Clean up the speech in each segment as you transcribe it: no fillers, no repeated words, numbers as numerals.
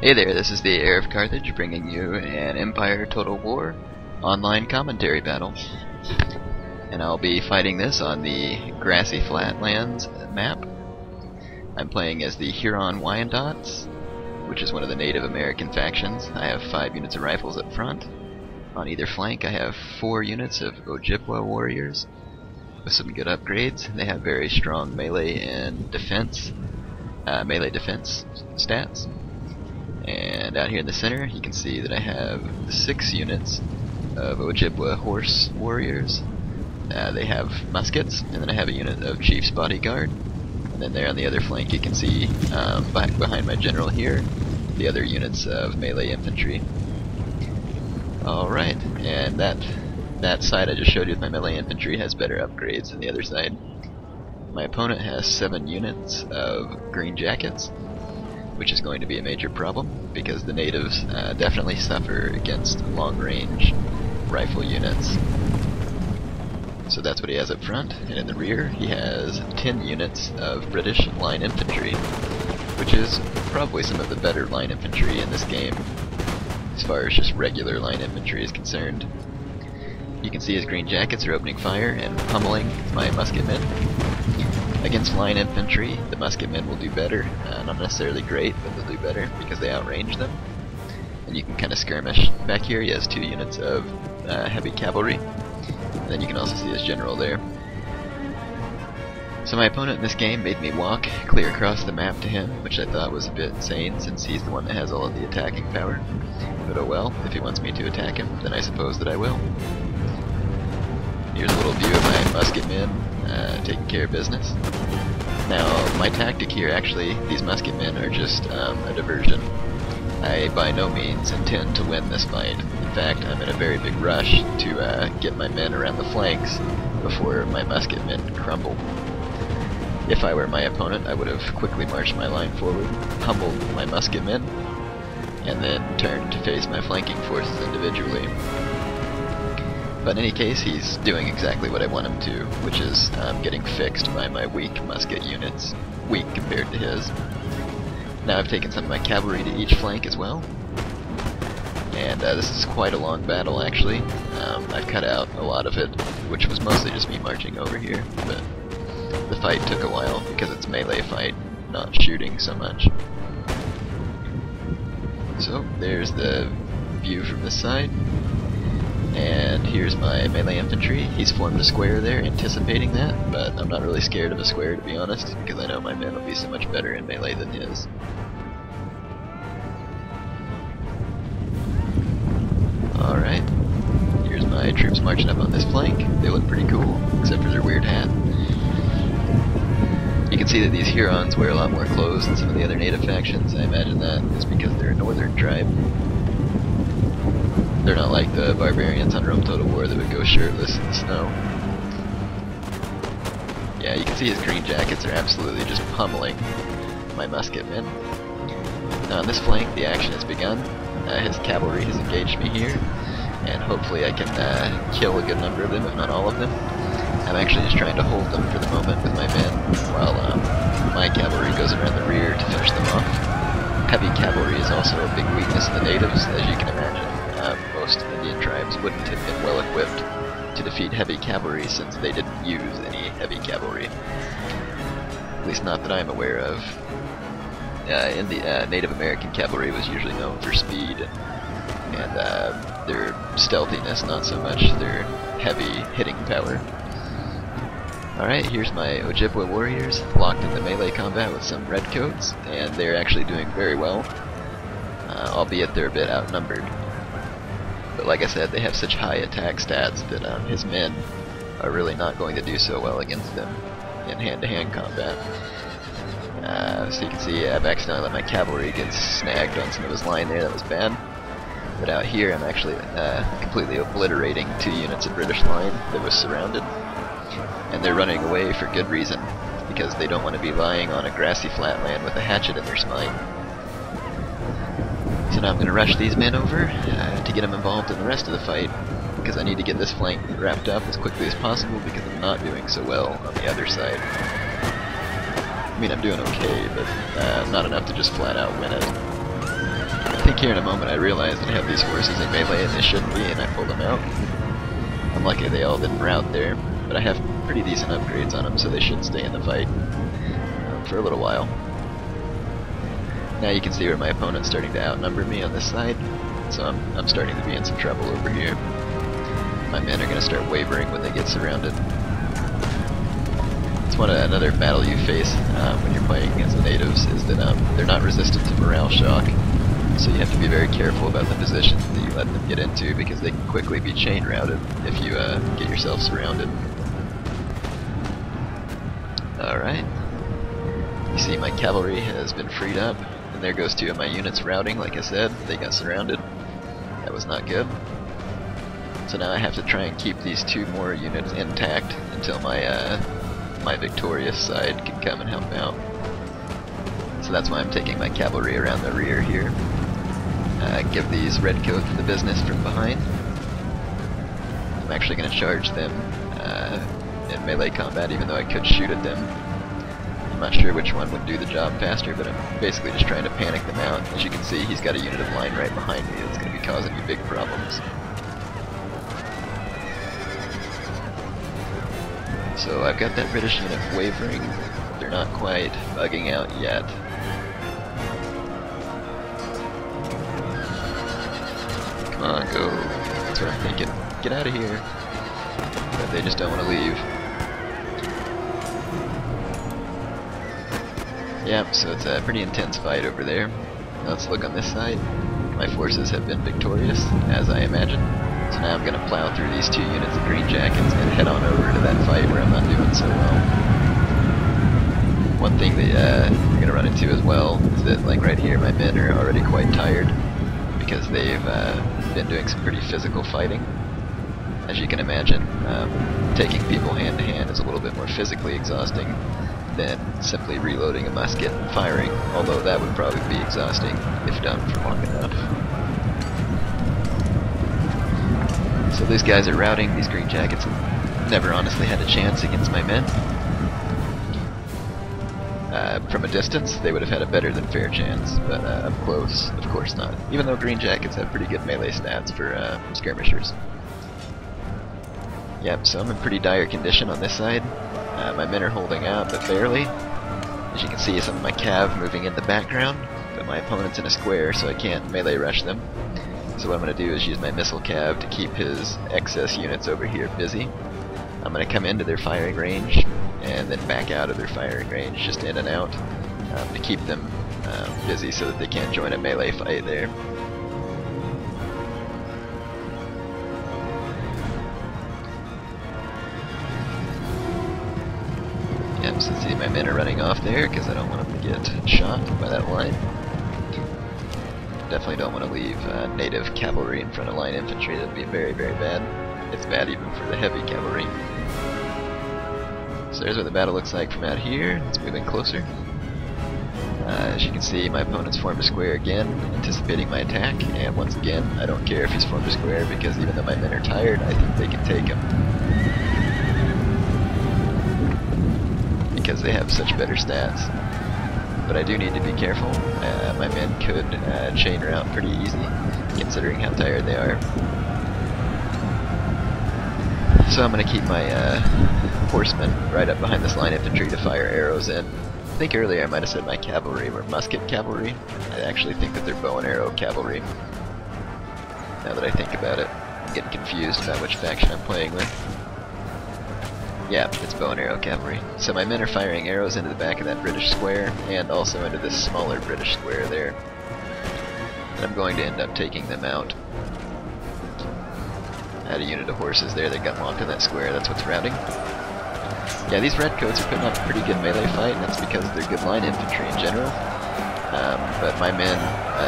Hey there, this is the Heir of Carthage bringing you an Empire Total War online commentary battle. And I'll be fighting this on the Grassy Flatlands map. I'm playing as the Huron Wyandots, which is one of the Native American factions. I have 5 units of rifles up front. On either flank I have 4 units of Ojibwa warriors with some good upgrades. They have very strong melee and defense, melee defense stats. And out here in the center, you can see that I have 6 units of Ojibwa horse warriors. They have muskets, and then I have a unit of Chief's Bodyguard. And then there on the other flank, you can see behind my general here, the other units of melee infantry. Alright, and that side I just showed you with my melee infantry has better upgrades than the other side. My opponent has 7 units of green jackets, which is going to be a major problem because the natives definitely suffer against long-range rifle units. So that's what he has up front, and in the rear he has 10 units of British line infantry, which is probably some of the better line infantry in this game as far as just regular line infantry is concerned. You can see his green jackets are opening fire and pummeling my musketmen. Against line infantry, the musketmen will do better. Not necessarily great, but they'll do better because they outrange them. And you can kind of skirmish. Back here he has 2 units of heavy cavalry. And then you can also see his general there. So my opponent in this game made me walk clear across the map to him, which I thought was a bit insane since he's the one that has all of the attacking power. But oh well, if he wants me to attack him, then I suppose that I will. Here's a little view of my musketmen taking care of business. Now, my tactic here, actually, these musketmen are just a diversion. I by no means intend to win this fight. In fact, I'm in a very big rush to get my men around the flanks before my musketmen crumble. If I were my opponent, I would have quickly marched my line forward, humbled my musketmen, and then turned to face my flanking forces individually. But in any case, he's doing exactly what I want him to, which is getting fixed by my weak musket units, weak compared to his. Now I've taken some of my cavalry to each flank as well, and this is quite a long battle actually. I've cut out a lot of it, which was mostly just me marching over here, but the fight took a while because it's melee fight, not shooting so much. So there's the view from this side. And here's my melee infantry. He's formed a square there, anticipating that, but I'm not really scared of a square to be honest, because I know my men will be so much better in melee than his. Alright, here's my troops marching up on this flank. They look pretty cool, except for their weird hat. You can see that these Hurons wear a lot more clothes than some of the other native factions. I imagine that is because they're a northern tribe. They're not like the barbarians on Rome Total War that would go shirtless in the snow. Yeah, you can see his green jackets are absolutely just pummeling my musketmen. Now on this flank, the action has begun. His cavalry has engaged me here, and hopefully I can kill a good number of them, if not all of them. I'm actually just trying to hold them for the moment with my men, while my cavalry goes around the rear to finish them off. Heavy cavalry is also a big weakness of the natives, as you can imagine. Most Indian tribes wouldn't have been well equipped to defeat heavy cavalry since they didn't use any heavy cavalry. At least not that I'm aware of. In the Native American cavalry was usually known for speed and their stealthiness, not so much their heavy hitting power. Alright, here's my Ojibwa warriors locked into melee combat with some redcoats, and they're actually doing very well, albeit they're a bit outnumbered. But like I said, they have such high attack stats that his men are really not going to do so well against them in hand-to-hand combat. So you can see I've accidentally let my cavalry get snagged on some of his line there. That was bad. But out here I'm actually completely obliterating 2 units of British line that was surrounded. And they're running away for good reason, because they don't want to be lying on a grassy flatland with a hatchet in their spine. So now I'm going to rush these men over to get them involved in the rest of the fight, because I need to get this flank wrapped up as quickly as possible because I'm not doing so well on the other side. I mean, I'm doing okay, but not enough to just flat out win it. think here in a moment I realized that I have these horses in melee and they shouldn't be, and I pulled them out. I'm lucky they all didn't rout there, but I have pretty decent upgrades on them, so they should stay in the fight for a little while. Now you can see where my opponent's starting to outnumber me on this side, so I'm starting to be in some trouble over here. My men are going to start wavering when they get surrounded. It's another battle you face when you're playing against the natives, is that they're not resistant to morale shock, so you have to be very careful about the positions that you let them get into, because they can quickly be chain routed if you get yourself surrounded. Alright, you see my cavalry has been freed up, and there goes 2 of my units routing. Like I said, they got surrounded. That was not good. So now I have to try and keep these 2 more units intact until my my victorious side can come and help out. So that's why I'm taking my cavalry around the rear here. Give these redcoats the business from behind. I'm actually going to charge them in melee combat, even though I could shoot at them. I'm not sure which one would do the job faster, but I'm basically just trying to panic them out. As you can see, he's got a unit of line right behind me that's going to be causing me big problems. So I've got that British unit wavering. They're not quite bugging out yet. Come on, go. That's what I'm thinking. Get out of here. But they just don't want to leave. Yep, so it's a pretty intense fight over there. Now let's look on this side. My forces have been victorious, as I imagined. So now I'm going to plow through these 2 units of green jackets and head on over to that fight where I'm not doing so well. One thing that you're going to run into as well is that, like right here, my men are already quite tired because they've been doing some pretty physical fighting. As you can imagine, taking people hand to hand is a little bit more physically exhausting than simply reloading a musket and firing, although that would probably be exhausting if done for long enough. So these guys are routing. These green jackets never honestly had a chance against my men. From a distance, they would have had a better than fair chance, but up close, of course not. Even though green jackets have pretty good melee stats for skirmishers. Yep, so I'm in pretty dire condition on this side. My men are holding out, but barely. As you can see, some of my cav moving in the background, but my opponent's in a square, so I can't melee rush them. So what I'm going to do is use my missile cav to keep his excess units over here busy. I'm going to come into their firing range, and then back out of their firing range, just in and out, to keep them busy so that they can't join a melee fight there. Yep, so see my men are running off there because I don't want them to get shot by that line. Definitely don't want to leave native cavalry in front of line infantry. That would be very, very bad. It's bad even for the heavy cavalry. So there's what the battle looks like from out here. It's moving closer. As you can see, my opponent's formed a square again, anticipating my attack, and once again, I don't care if he's formed a square because even though my men are tired, I think they can take him. Because they have such better stats. But I do need to be careful. My men could chain route pretty easy, considering how tired they are. So I'm going to keep my horsemen right up behind this line infantry to fire arrows in. I think earlier I might have said my cavalry were musket cavalry. I actually think that they're bow and arrow cavalry. Now that I think about it, I'm getting confused about which faction I'm playing with. Yeah, it's bow and arrow cavalry. So my men are firing arrows into the back of that British square, and also into this smaller British square there. And I'm going to end up taking them out. I had a unit of horses there that got locked in that square. That's what's routing. Yeah, these redcoats are putting up a pretty good melee fight, and that's because they're good line infantry in general. But my men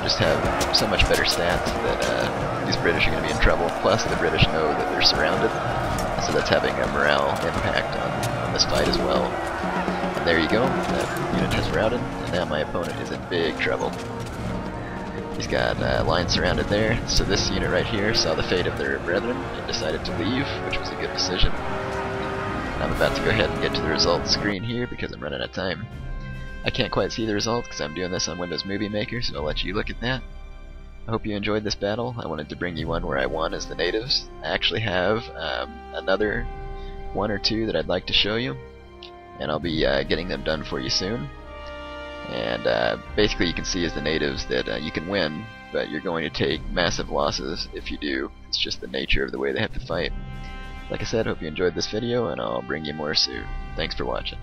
just have so much better stats that these British are going to be in trouble. Plus, the British know that they're surrounded, so that's having a morale impact on this fight as well. And there you go, that unit has routed, and now my opponent is in big trouble. He's got lines surrounded there, so this unit right here saw the fate of their brethren and decided to leave, which was a good decision. I'm about to go ahead and get to the results screen here because I'm running out of time. I can't quite see the results because I'm doing this on Windows Movie Maker, so I'll let you look at that. I hope you enjoyed this battle. I wanted to bring you one where I won as the natives. I actually have another one or two that I'd like to show you, and I'll be getting them done for you soon. And basically you can see as the natives that you can win, but you're going to take massive losses if you do. It's just the nature of the way they have to fight. Like I said, hope you enjoyed this video, and I'll bring you more soon. Thanks for watching.